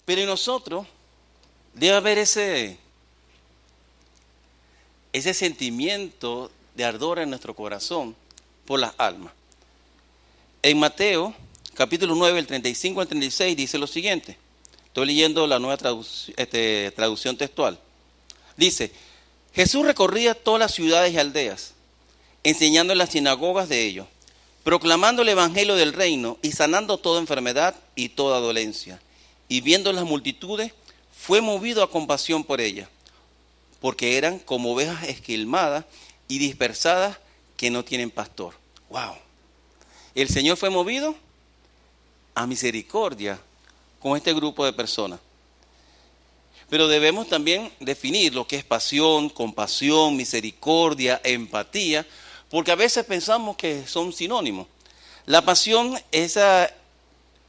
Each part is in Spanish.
Pero en nosotros debe haber ese sentimiento de ardor en nuestro corazón por las almas. En Mateo, capítulo 9, el 35 al 36, dice lo siguiente. Estoy leyendo la nueva traducción textual. Dice, Jesús recorría todas las ciudades y aldeas, enseñando en las sinagogas de ellos, proclamando el evangelio del reino y sanando toda enfermedad y toda dolencia. Y viendo las multitudes, fue movido a compasión por ellas, porque eran como ovejas esquilmadas y dispersadas que no tienen pastor. ¡Wow! El Señor fue movido a misericordia con este grupo de personas. Pero debemos también definir lo que es pasión, compasión, misericordia, empatía, porque a veces pensamos que son sinónimos. La pasión es esa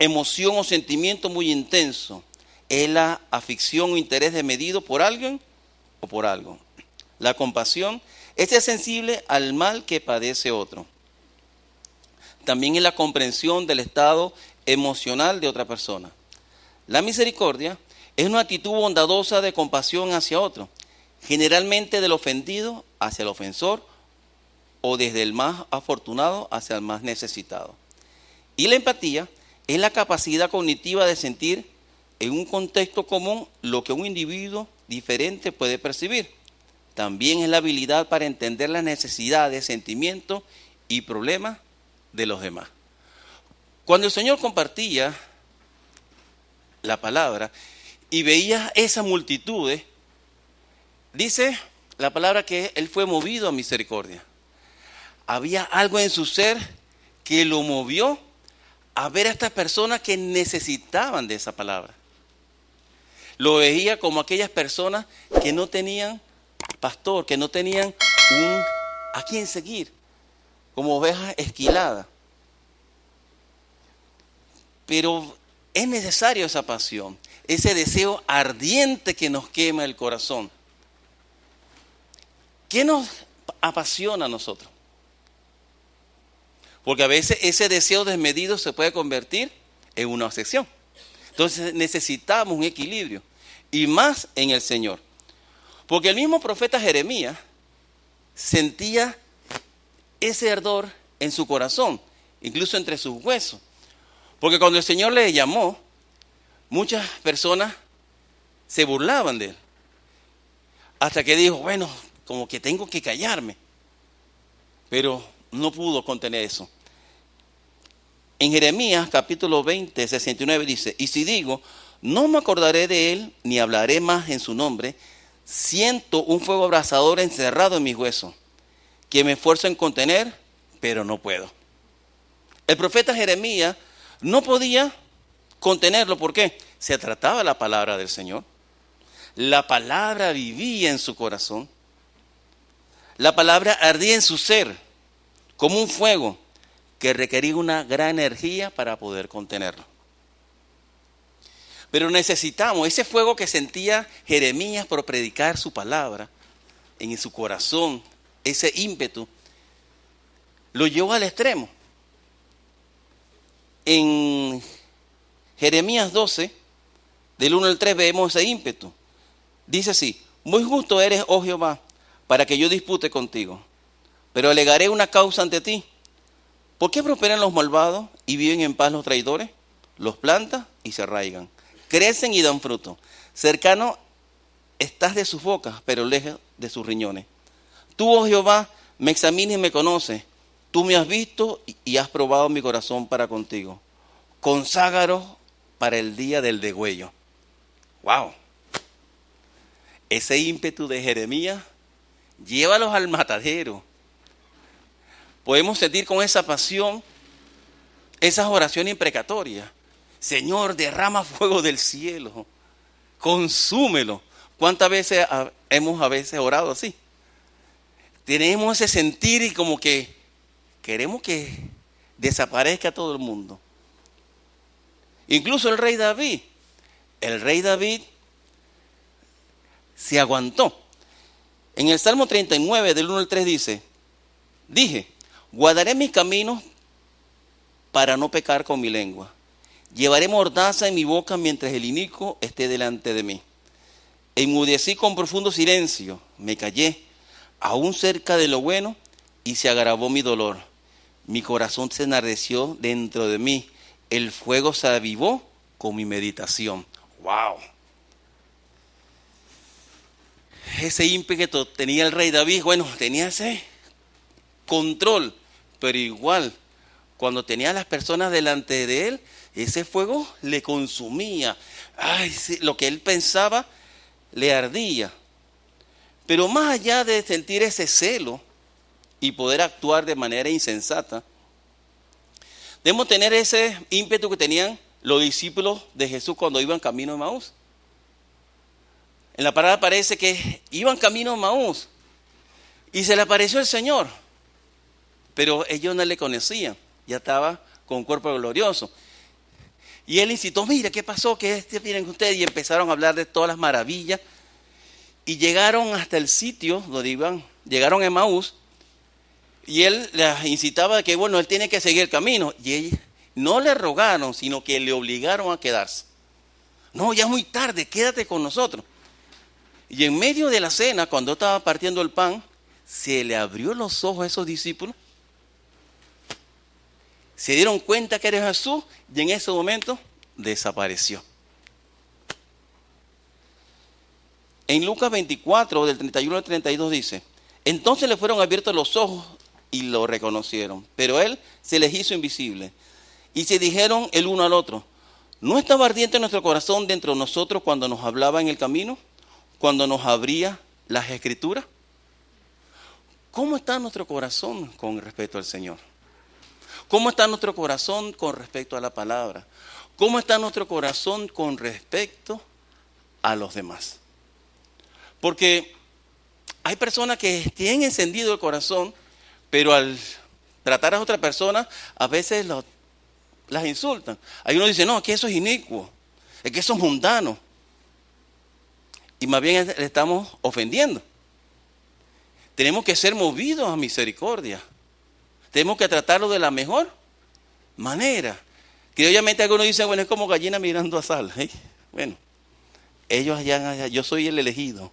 emoción o sentimiento muy intenso, es la afición o interés desmedido por alguien o por algo. La compasión es ser sensible al mal que padece otro. También es la comprensión del estado emocional de otra persona. La misericordia es una actitud bondadosa de compasión hacia otro, generalmente del ofendido hacia el ofensor o desde el más afortunado hacia el más necesitado. Y la empatía es la capacidad cognitiva de sentir en un contexto común lo que un individuo diferente puede percibir. También es la habilidad para entender las necesidades, sentimientos y problemas de los demás. Cuando el Señor compartía la palabra y veía esas multitudes, dice la palabra que Él fue movido a misericordia. Había algo en su ser que lo movió a ver a estas personas que necesitaban de esa palabra. Lo veía como aquellas personas que no tenían pastor, que no tenían a quién seguir, como ovejas esquiladas. Pero es necesario esa pasión, ese deseo ardiente que nos quema el corazón. ¿Qué nos apasiona a nosotros? Porque a veces ese deseo desmedido se puede convertir en una obsesión. Entonces necesitamos un equilibrio, y más en el Señor. Porque el mismo profeta Jeremías sentía ese ardor en su corazón, incluso entre sus huesos. Porque cuando el Señor le llamó, muchas personas se burlaban de él. Hasta que dijo, bueno, como que tengo que callarme. Pero no pudo contener eso. En Jeremías capítulo 20, 69 dice, y si digo, no me acordaré de él, ni hablaré más en su nombre, siento un fuego abrasador encerrado en mis huesos, que me esfuerzo en contener, pero no puedo. El profeta Jeremías no podía contenerlo, ¿por qué? Se trataba la palabra del Señor. La palabra vivía en su corazón. La palabra ardía en su ser, como un fuego que requería una gran energía para poder contenerlo. Pero necesitamos ese fuego que sentía Jeremías por predicar su palabra en su corazón, ese ímpetu, lo llevó al extremo. En Jeremías 12, del 1 al 3, vemos ese ímpetu. Dice así, muy justo eres, oh Jehová, para que yo dispute contigo, pero alegaré una causa ante ti. ¿Por qué prosperan los malvados y viven en paz los traidores? Los plantas y se arraigan, crecen y dan fruto. Cercano estás de sus bocas, pero lejos de sus riñones. Tú, oh Jehová, me examinas y me conoces. Tú me has visto y has probado mi corazón para contigo. Conságaro para el día del degüello. ¡Wow! Ese ímpetu de Jeremías, llévalos al matadero. Podemos sentir con esa pasión esas oraciones imprecatorias. Señor, derrama fuego del cielo, consúmelo. ¿Cuántas veces hemos orado así? Tenemos ese sentir y como que queremos que desaparezca todo el mundo. Incluso el rey David se aguantó. En el Salmo 39, del 1 al 3 dice, dije, guardaré mis caminos para no pecar con mi lengua. Llevaré mordaza en mi boca mientras el inicuo esté delante de mí. Enmudecí con profundo silencio, me callé, aún cerca de lo bueno, y se agravó mi dolor. Mi corazón se enardeció dentro de mí, el fuego se avivó con mi meditación. ¡Wow! Ese ímpetu que tenía el rey David, bueno, tenía ese control, pero igual, cuando tenía a las personas delante de él, ese fuego le consumía. Ay, sí, lo que él pensaba le ardía. Pero más allá de sentir ese celo y poder actuar de manera insensata, debemos tener ese ímpetu que tenían los discípulos de Jesús cuando iban camino a Emaús. En la palabra parece que iban camino a Emaús y se le apareció el Señor, pero ellos no le conocían, ya estaba con cuerpo glorioso. Y él incitó, mira, ¿qué pasó? ¿Qué tienen ustedes? Y empezaron a hablar de todas las maravillas. Y llegaron hasta el sitio donde iban, llegaron a Emaús. Y él les incitaba de que, bueno, él tiene que seguir el camino. Y ellos no le rogaron, sino que le obligaron a quedarse. No, ya es muy tarde, quédate con nosotros. Y en medio de la cena, cuando estaba partiendo el pan, se le abrió los ojos a esos discípulos. Se dieron cuenta que era Jesús y en ese momento desapareció. En Lucas 24, del 31 al 32 dice, entonces le fueron abiertos los ojos y lo reconocieron, pero él se les hizo invisible. Y se dijeron el uno al otro, ¿no estaba ardiente nuestro corazón dentro de nosotros cuando nos hablaba en el camino? Cuando nos abría las escrituras. ¿Cómo está nuestro corazón con respecto al Señor? ¿Cómo está nuestro corazón con respecto a la palabra? ¿Cómo está nuestro corazón con respecto a los demás? Porque hay personas que tienen encendido el corazón, pero al tratar a otra persona, a veces las insultan. Hay uno que dice, no, es que eso es inicuo, es que eso es mundano. Y más bien le estamos ofendiendo. Tenemos que ser movidos a misericordia. Tenemos que tratarlo de la mejor manera. Que obviamente algunos dicen, bueno, es como gallina mirando a sal. Bueno, ellos allá, yo soy el elegido.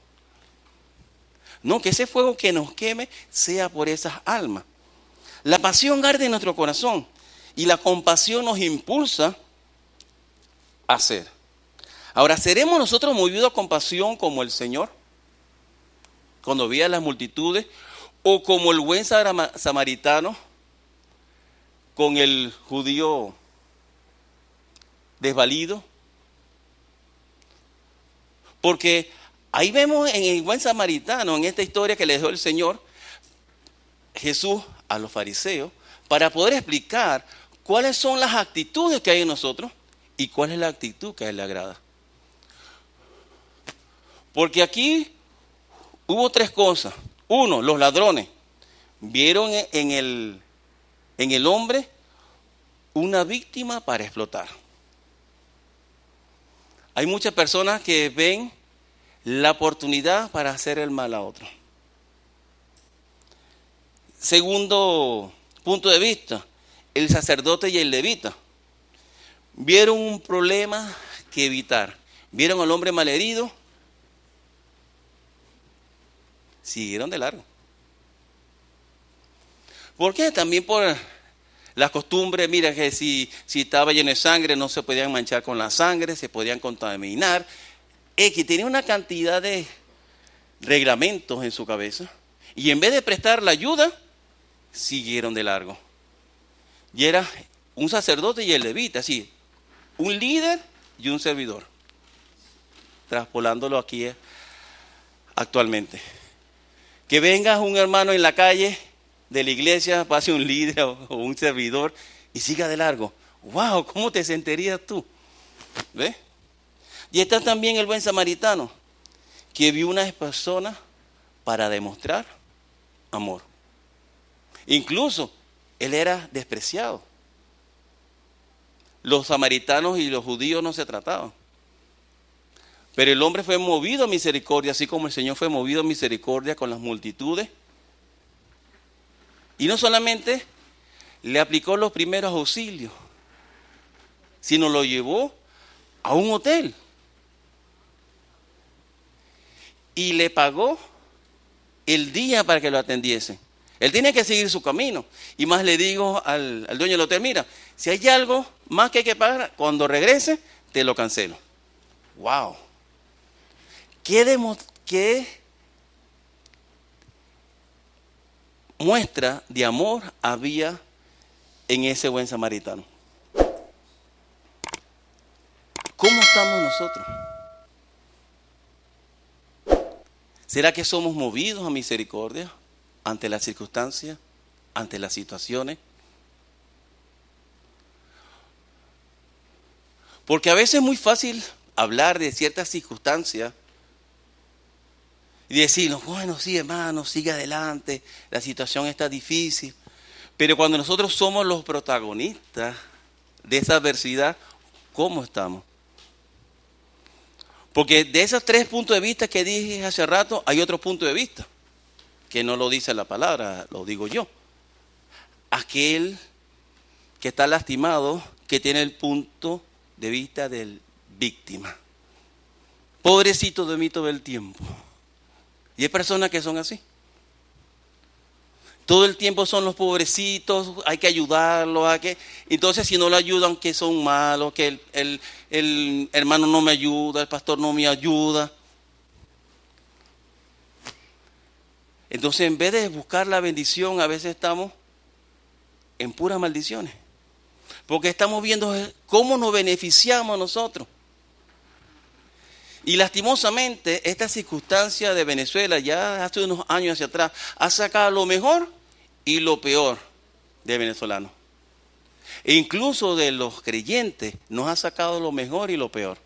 No, que ese fuego que nos queme sea por esas almas. La pasión arde en nuestro corazón y la compasión nos impulsa a hacer. Ahora, ¿seremos nosotros movidos a compasión como el Señor? Cuando veía las multitudes, o como el buen samaritano con el judío desvalido. Porque ahí vemos en el buen samaritano, en esta historia que le dejó el Señor, Jesús a los fariseos, para poder explicar cuáles son las actitudes que hay en nosotros y cuál es la actitud que a él le agrada. Porque aquí hubo tres cosas. Uno, los ladrones vieron en el hombre una víctima para explotar. Hay muchas personas que ven la oportunidad para hacer el mal a otro. Segundo punto de vista, el sacerdote y el levita vieron un problema que evitar. Vieron al hombre malherido, siguieron de largo. ¿Por qué? También por la costumbre, mira que si estaba lleno de sangre no se podían manchar con la sangre, se podían contaminar. Que tenía una cantidad de reglamentos en su cabeza. Y en vez de prestar la ayuda, siguieron de largo. Y era un sacerdote y el levita, así, un líder y un servidor. Traspolándolo aquí actualmente. Que venga un hermano en la calle de la iglesia, pase un líder o un servidor y siga de largo. ¡Wow! ¿Cómo te sentirías tú? ¿Ves? Y está también el buen samaritano, que vio una persona para demostrar amor. Incluso, él era despreciado. Los samaritanos y los judíos no se trataban. Pero el hombre fue movido a misericordia, así como el Señor fue movido a misericordia con las multitudes. Y no solamente le aplicó los primeros auxilios, sino lo llevó a un hotel y le pagó el día para que lo atendiese. Él tiene que seguir su camino. Y más le digo al dueño del hotel, mira, si hay algo más que hay que pagar, cuando regrese, te lo cancelo. ¡Wow! ¿Qué muestra de amor había en ese buen samaritano? ¿Cómo estamos nosotros? ¿Será que somos movidos a misericordia ante las circunstancias, ante las situaciones? Porque a veces es muy fácil hablar de ciertas circunstancias y decirnos, bueno, sí, hermano, sigue adelante, la situación está difícil. Pero cuando nosotros somos los protagonistas de esa adversidad, ¿cómo estamos? Porque de esos 3 puntos de vista que dije hace rato, hay otro punto de vista, que no lo dice la palabra, lo digo yo. Aquel que está lastimado, que tiene el punto de vista del víctima. Pobrecito de mí todo el tiempo. Y hay personas que son así. Todo el tiempo son los pobrecitos, hay que ayudarlos. Entonces, si no lo ayudan, que son malos, que el hermano no me ayuda, el pastor no me ayuda. Entonces, en vez de buscar la bendición, a veces estamos en puras maldiciones. Porque estamos viendo cómo nos beneficiamos a nosotros. Y lastimosamente, esta circunstancia de Venezuela, ya hace unos años hacia atrás, ha sacado lo mejor y lo peor de venezolanos. E incluso de los creyentes nos ha sacado lo mejor y lo peor.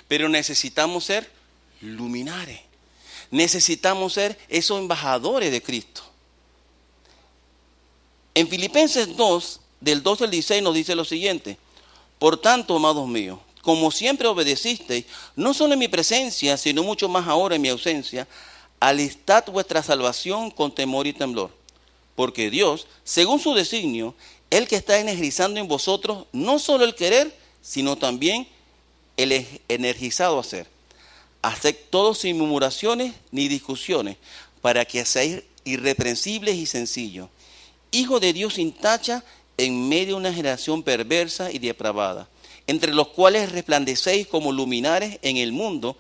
Pero necesitamos ser luminares. Necesitamos ser esos embajadores de Cristo. En Filipenses 2, del 12 al 16 nos dice lo siguiente. Por tanto, amados míos, como siempre obedecisteis, no solo en mi presencia, sino mucho más ahora en mi ausencia, alistad vuestra salvación con temor y temblor. Porque Dios, según su designio, el que está energizando en vosotros, no solo el querer, sino también el energizado a hacer. Haced todo sin murmuraciones ni discusiones, para que seáis irreprensibles y sencillos, hijos de Dios sin tacha, en medio de una generación perversa y depravada, entre los cuales resplandecéis como luminares en el mundo,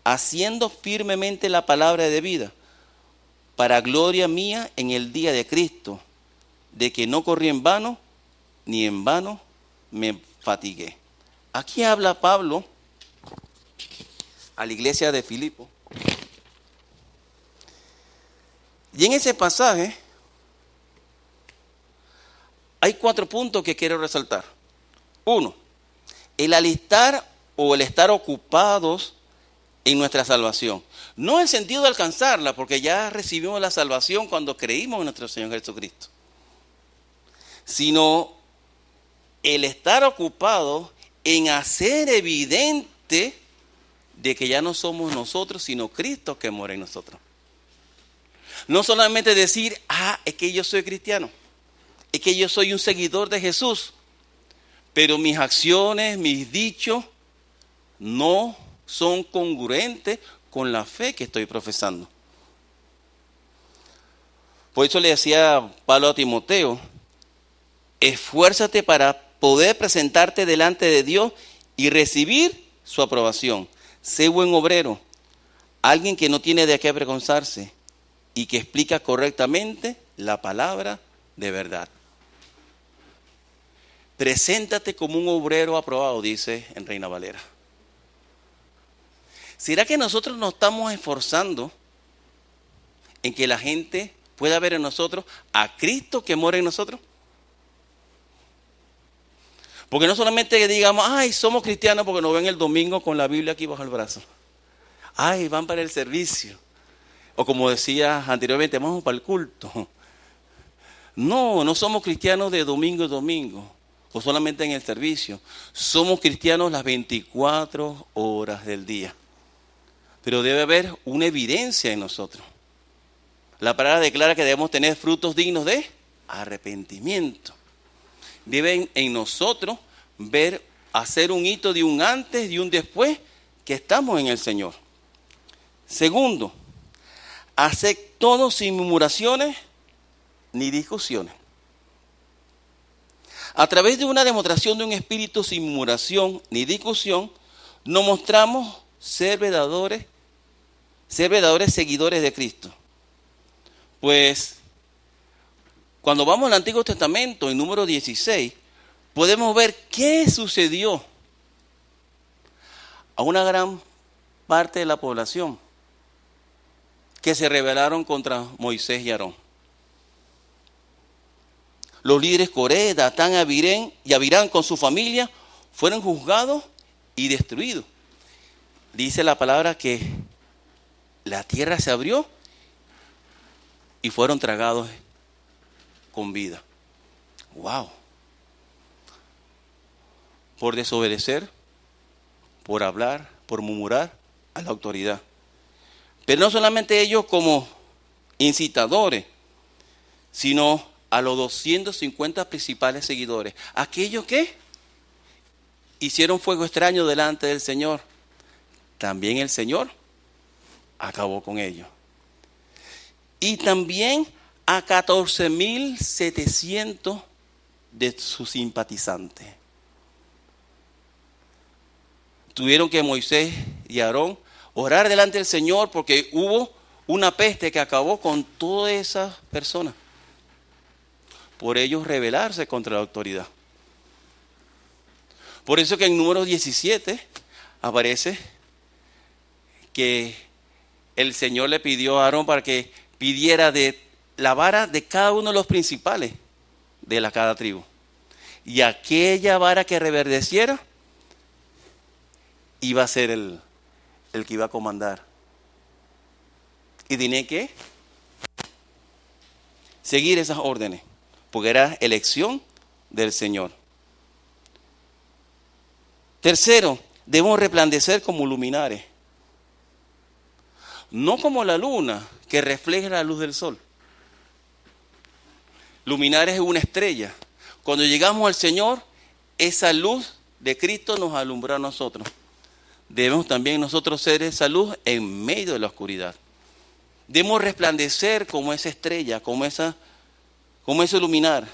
haciendo firmemente la palabra de vida, para gloria mía en el día de Cristo, de que no corrí en vano, ni en vano me fatigué. Aquí habla Pablo a la iglesia de Filipo. Y en ese pasaje hay 4 puntos que quiero resaltar. 1, el alistar o el estar ocupados en nuestra salvación. No en el sentido de alcanzarla, porque ya recibimos la salvación cuando creímos en nuestro Señor Jesucristo. Sino el estar ocupado en hacer evidente de que ya no somos nosotros, sino Cristo que mora en nosotros. No solamente decir, es que yo soy cristiano, es que yo soy un seguidor de Jesús, pero mis acciones, mis dichos, no son congruentes con la fe que estoy profesando. Por eso le decía Pablo a Timoteo, esfuérzate para poder presentarte delante de Dios y recibir su aprobación. Sé buen obrero, alguien que no tiene de qué avergonzarse y que explica correctamente la palabra de verdad. Preséntate como un obrero aprobado, dice en Reina Valera. ¿Será que nosotros nos estamos esforzando en que la gente pueda ver en nosotros a Cristo que mora en nosotros? Porque no solamente que digamos, somos cristianos porque nos ven el domingo con la Biblia aquí bajo el brazo. Van para el servicio. O como decía anteriormente, vamos para el culto. No somos cristianos de domingo a domingo. O solamente en el servicio. Somos cristianos las 24 horas del día. Pero debe haber una evidencia en nosotros. La palabra declara que debemos tener frutos dignos de arrepentimiento. Deben en nosotros ver, hacer un hito de un antes y un después que estamos en el Señor. Segundo, hacer todo sin murmuraciones ni discusiones. A través de una demostración de un espíritu sin murmuración ni discusión, nos mostramos ser verdaderos seguidores de Cristo. Pues, cuando vamos al Antiguo Testamento, en número 16, podemos ver qué sucedió a una gran parte de la población que se rebelaron contra Moisés y Aarón. Los líderes Coré, Datán, y Abirán con su familia fueron juzgados y destruidos. Dice la palabra que la tierra se abrió y fueron tragados con vida. ¡Wow! Por desobedecer, por hablar, por murmurar a la autoridad. Pero no solamente ellos como incitadores, sino a los 250 principales seguidores. Aquellos que hicieron fuego extraño delante del Señor. También el Señor acabó con ellos. Y también a 14,700 de sus simpatizantes. Tuvieron que Moisés y Aarón orar delante del Señor porque hubo una peste que acabó con todas esas personas. Por ellos rebelarse contra la autoridad. Por eso que en número 17 aparece que el Señor le pidió a Aarón para que pidiera de la vara de cada uno de los principales de cada tribu. Y aquella vara que reverdeciera iba a ser el que iba a comandar. Y tenía que seguir esas órdenes, porque era elección del Señor. Tercero, debemos resplandecer como luminares. No como la luna que refleja la luz del sol. Luminares es una estrella. Cuando llegamos al Señor, esa luz de Cristo nos alumbra a nosotros. Debemos también nosotros ser esa luz en medio de la oscuridad. Debemos resplandecer como esa estrella, como ese luminar.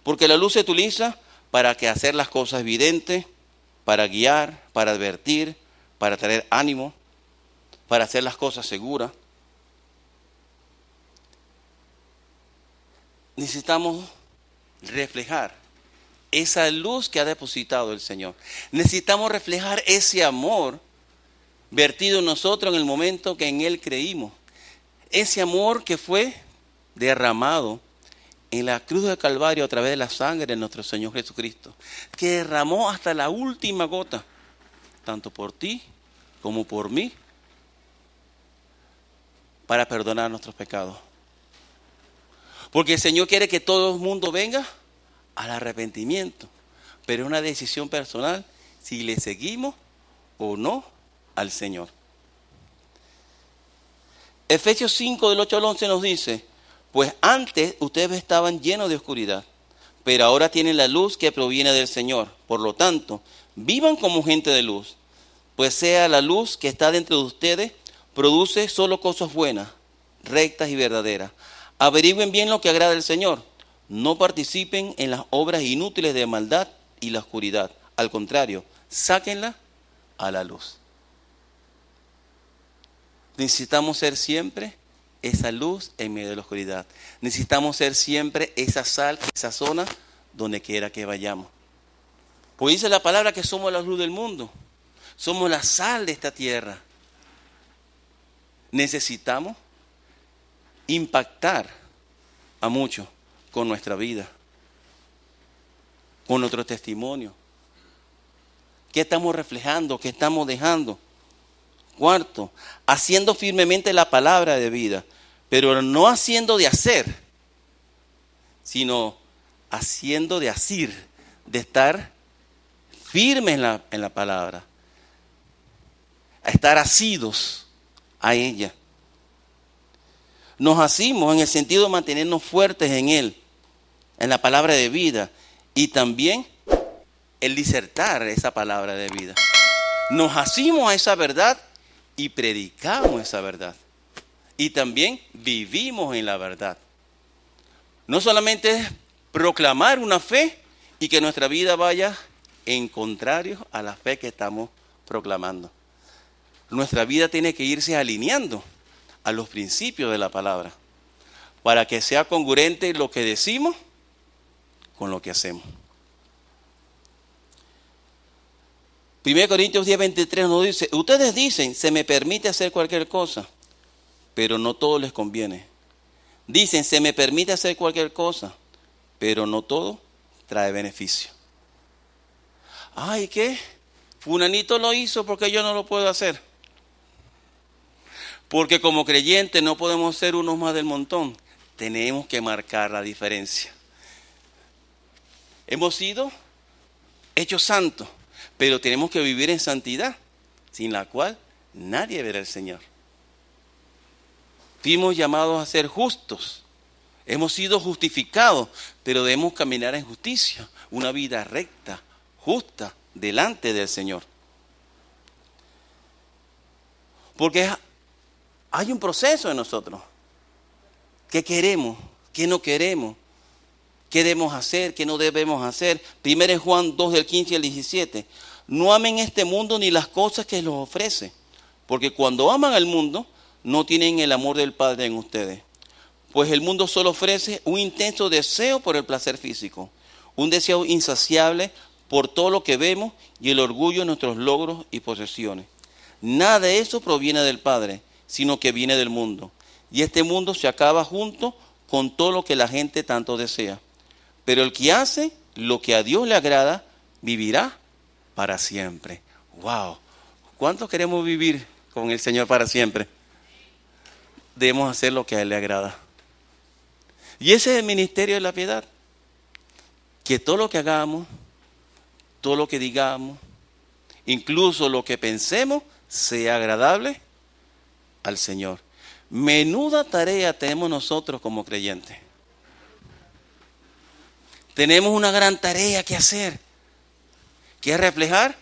Porque la luz se utiliza para hacer las cosas evidentes, para guiar, para advertir, para traer ánimo, para hacer las cosas seguras. Necesitamos reflejar esa luz que ha depositado el Señor. Necesitamos reflejar ese amor vertido en nosotros en el momento que en Él creímos. Ese amor que fue derramado en la cruz del Calvario a través de la sangre de nuestro Señor Jesucristo, que derramó hasta la última gota, tanto por ti como por mí, para perdonar nuestros pecados. Porque el Señor quiere que todo el mundo venga al arrepentimiento, pero es una decisión personal si le seguimos o no al Señor. Efesios 5 del 8 al 11 nos dice: pues antes ustedes estaban llenos de oscuridad, pero ahora tienen la luz que proviene del Señor. Por lo tanto, vivan como gente de luz, pues sea la luz que está dentro de ustedes, produce solo cosas buenas, rectas y verdaderas. Averigüen bien lo que agrada al Señor. No participen en las obras inútiles de maldad y la oscuridad. Al contrario, sáquenla a la luz. Necesitamos ser siempre esa luz en medio de la oscuridad. Necesitamos ser siempre esa sal, esa zona donde quiera que vayamos. Pues dice la palabra que somos la luz del mundo. Somos la sal de esta tierra. Necesitamos impactar a muchos con nuestra vida, con nuestro testimonio. ¿Qué estamos reflejando? ¿Qué estamos dejando? Cuarto, haciendo firmemente la palabra de vida, pero no haciendo de hacer, sino haciendo de asir, de estar firmes en la palabra, a estar asidos a ella. Nos asimos en el sentido de mantenernos fuertes en Él, en la palabra de vida, y también el disertar esa palabra de vida. Nos asimos a esa verdad y predicamos esa verdad. Y también vivimos en la verdad. No solamente es proclamar una fe y que nuestra vida vaya en contrario a la fe que estamos proclamando. Nuestra vida tiene que irse alineando a los principios de la palabra para que sea congruente lo que decimos con lo que hacemos. 1 Corintios 10:23 nos dice, ustedes dicen, se me permite hacer cualquier cosa, pero no todo les conviene. Dicen, se me permite hacer cualquier cosa, pero no todo trae beneficio. Ay, ¿qué? Fulanito lo hizo porque yo no lo puedo hacer. Porque como creyentes no podemos ser unos más del montón. Tenemos que marcar la diferencia. Hemos sido hechos santos, pero tenemos que vivir en santidad, sin la cual nadie verá al Señor. Fuimos llamados a ser justos. Hemos sido justificados, pero debemos caminar en justicia, una vida recta, justa, delante del Señor. Porque hay un proceso en nosotros. ¿Qué queremos? ¿Qué no queremos? ¿Qué debemos hacer? ¿Qué no debemos hacer? 1 Juan 2, del 15 al 17. No amen este mundo ni las cosas que los ofrece, porque cuando aman al mundo, no tienen el amor del Padre en ustedes. Pues el mundo solo ofrece un intenso deseo por el placer físico, un deseo insaciable por todo lo que vemos y el orgullo en nuestros logros y posesiones. Nada de eso proviene del Padre, sino que viene del mundo. Y este mundo se acaba junto con todo lo que la gente tanto desea. Pero el que hace lo que a Dios le agrada, vivirá para siempre. ¡Wow! ¿Cuántos queremos vivir con el Señor para siempre? Debemos hacer lo que a Él le agrada. Y ese es el ministerio de la piedad. Que todo lo que hagamos, todo lo que digamos, incluso lo que pensemos, sea agradable al Señor. Menuda tarea tenemos nosotros como creyentes. Tenemos una gran tarea que hacer, que es reflejar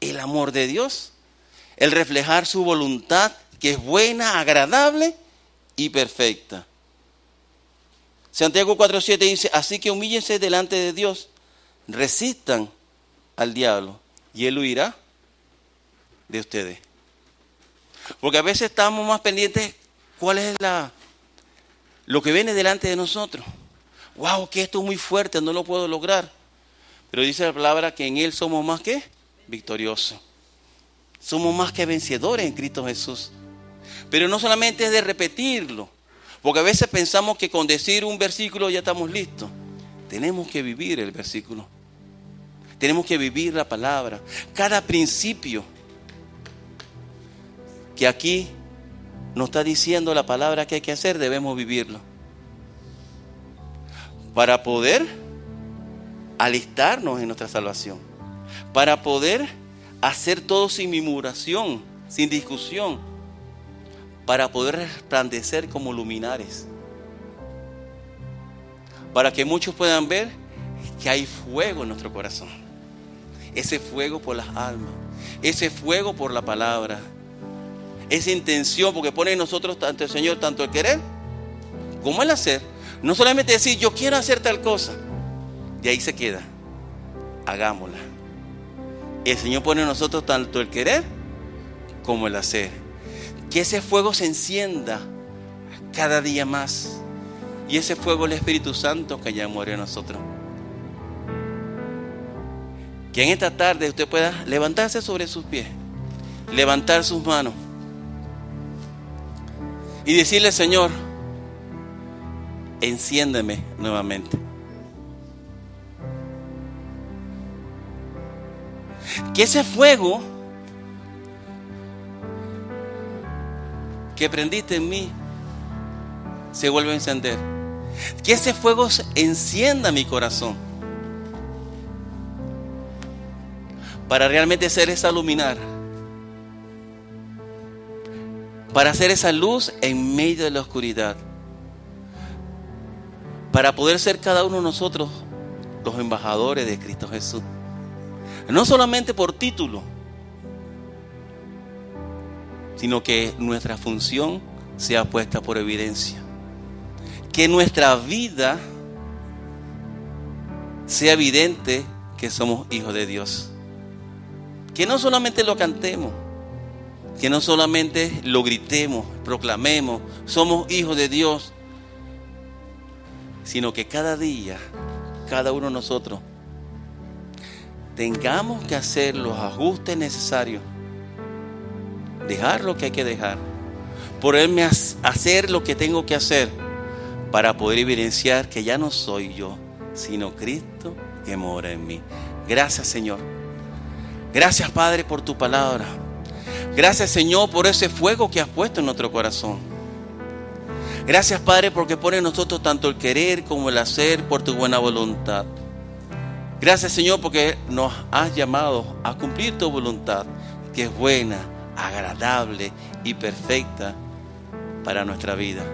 el amor de Dios, el reflejar su voluntad, que es buena, agradable y perfecta. Santiago 4:7 dice, así que humíllense delante de Dios, resistan al diablo y él huirá de ustedes. Porque a veces estamos más pendientes cuál es lo que viene delante de nosotros. Wow, que esto es muy fuerte, no lo puedo lograr. Pero dice la palabra que en Él somos más que victoriosos. Somos más que vencedores en Cristo Jesús. Pero no solamente es de repetirlo, porque a veces pensamos que con decir un versículo ya estamos listos. Tenemos que vivir el versículo. Tenemos que vivir la palabra. Cada principio que aquí nos está diciendo la palabra que hay que hacer, debemos vivirlo. Para poder alistarnos en nuestra salvación. Para poder hacer todo sin murmuración, sin discusión. Para poder resplandecer como luminares. Para que muchos puedan ver que hay fuego en nuestro corazón. Ese fuego por las almas. Ese fuego por la palabra. Esa intención, porque pone en nosotros tanto el Señor, tanto el querer como el hacer. No solamente decir, yo quiero hacer tal cosa. Y ahí se queda. Hagámosla. El Señor pone en nosotros tanto el querer como el hacer. Que ese fuego se encienda cada día más. Y ese fuego es el Espíritu Santo que ya muere en nosotros. Que en esta tarde usted pueda levantarse sobre sus pies. Levantar sus manos. Y decirle, Señor, enciéndeme nuevamente. Que ese fuego que prendiste en mí se vuelva a encender. Que ese fuego encienda mi corazón. Para realmente ser esa luminar. Para hacer esa luz en medio de la oscuridad. Para poder ser cada uno de nosotros los embajadores de Cristo Jesús. No solamente por título, sino que nuestra función sea puesta por evidencia. Que nuestra vida sea evidente que somos hijos de Dios. Que no solamente lo cantemos, que no solamente lo gritemos, proclamemos, somos hijos de Dios, sino que cada día, cada uno de nosotros, tengamos que hacer los ajustes necesarios, dejar lo que hay que dejar, ponerme a hacer lo que tengo que hacer para poder evidenciar que ya no soy yo, sino Cristo que mora en mí. Gracias, Señor. Gracias, Padre, por tu palabra. Gracias, Señor, por ese fuego que has puesto en nuestro corazón. Gracias, Padre, porque pone en nosotros tanto el querer como el hacer por tu buena voluntad. Gracias, Señor, porque nos has llamado a cumplir tu voluntad, que es buena, agradable y perfecta para nuestra vida.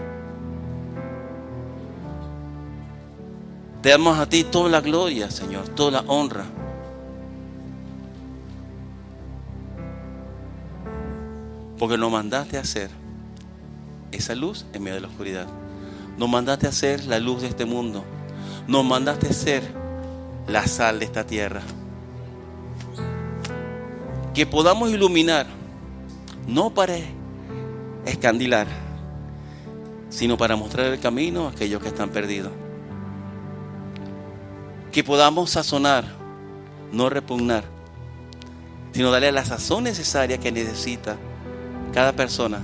Te damos a ti toda la gloria, Señor, toda la honra. Porque nos mandaste a hacer esa luz en medio de la oscuridad. Nos mandaste a ser la luz de este mundo. Nos mandaste a ser la sal de esta tierra. Que podamos iluminar, no para escandilar, sino para mostrar el camino a aquellos que están perdidos. Que podamos sazonar, no repugnar, sino darle la sazón necesaria que necesita cada persona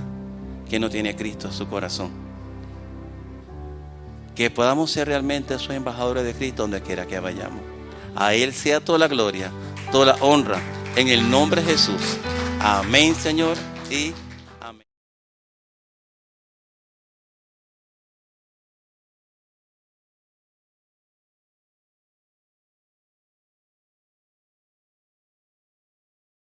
que no tiene a Cristo en su corazón. Que podamos ser realmente esos embajadores de Cristo donde quiera que vayamos. A Él sea toda la gloria, toda la honra, en el nombre de Jesús. Amén, Señor, y